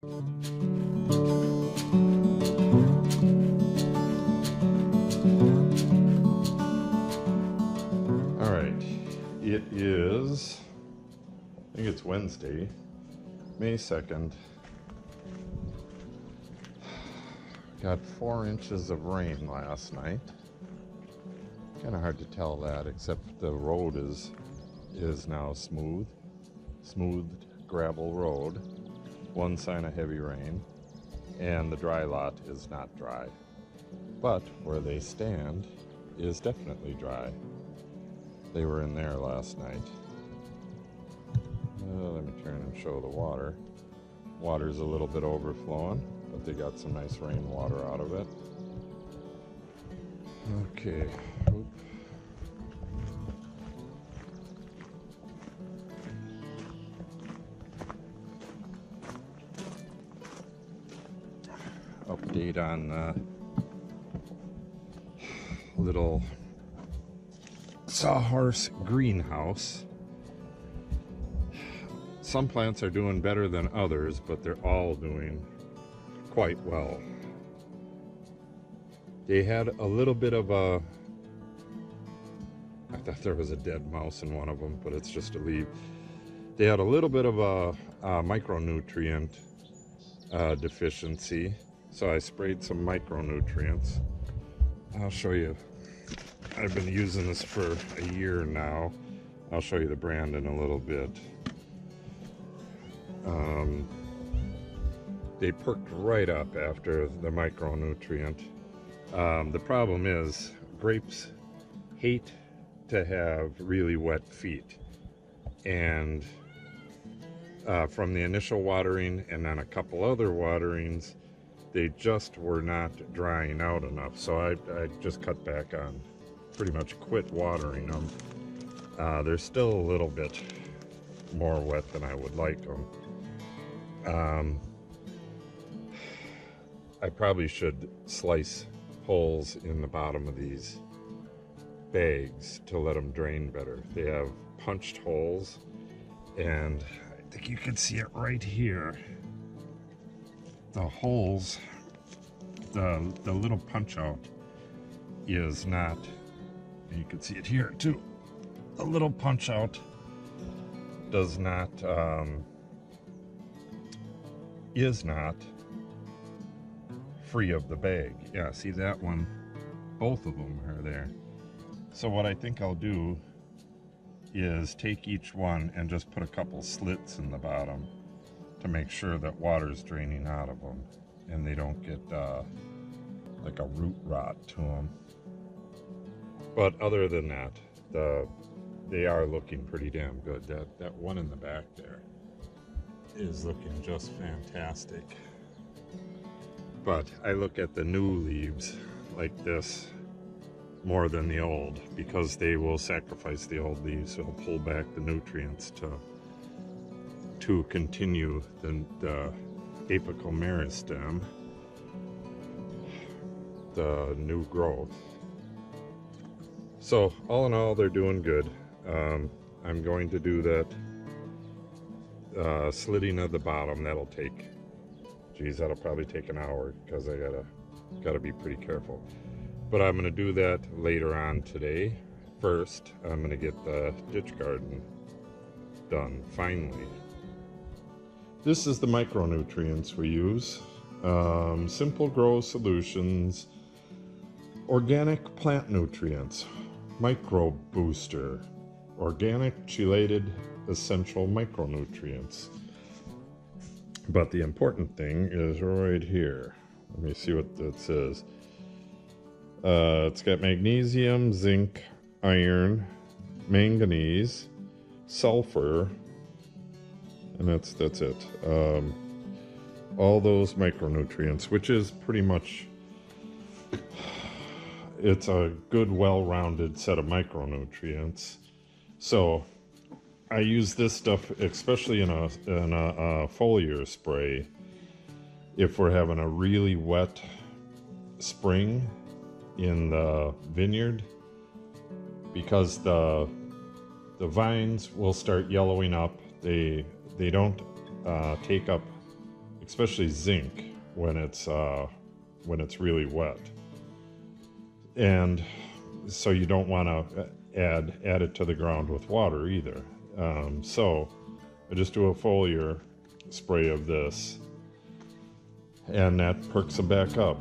Alright, it is, I think it's Wednesday, May 2nd. Got 4 inches of rain last night. Kind of hard to tell that, except the road is now smoothed gravel road. One sign of heavy rain, and the dry lot is not dry. But where they stand is definitely dry. They were in there last night. Let me turn and show the water. Water's a little bit overflowing, but they got some nice rainwater out of it. Okay. Oop. Update on little sawhorse greenhouse. Some plants are doing better than others, but they're all doing quite well. They had a little bit of a, I thought there was a dead mouse in one of them, but it's just a leaf. They had a little bit of a micronutrient deficiency, so I sprayed some micronutrients. I'll show you. I've been using this for a year now. I'll show you the brand in a little bit. They perked right up after the micronutrient. The problem is grapes hate to have really wet feet, and from the initial watering and then a couple other waterings, they just were not drying out enough. So I just cut back on, pretty much quit watering them. They're still a little bit more wet than I would like them. I probably should slice holes in the bottom of these bags to let them drain better. They have punched holes, and I think you can see it right here. The holes, the little punch out is not, you can see it here too. The little punch out does not, is not free of the bag. Yeah, see that one? Both of them are there. So what I think I'll do is take each one and just put a couple slits in the bottom to make sure that water's draining out of them and they don't get like a root rot to them. But other than that, they are looking pretty damn good. That one in the back there is looking just fantastic. But I look at the new leaves like this more than the old, because they will sacrifice the old leaves. They'll pull back the nutrients to continue the apical meristem, the new growth. So all in all, they're doing good. I'm going to do that slitting of the bottom. That'll probably take an hour, because I gotta be pretty careful. But I'm gonna do that later on today. First, I'm gonna get the ditch garden done finally. This is the micronutrients we use. Simple Grow Solutions, organic plant nutrients, micro booster, organic chelated essential micronutrients. But the important thing is right here. Let me see what it says. It's got magnesium, zinc, iron, manganese, sulfur, and that's it. All those micronutrients, which is pretty much, it's a good, well-rounded set of micronutrients. So I use this stuff, especially in a foliar spray, if we're having a really wet spring in the vineyard, because the vines will start yellowing up. They don't take up especially zinc when it's really wet. And so you don't want to add it to the ground with water either. So I just do a foliar spray of this, and that perks them back up.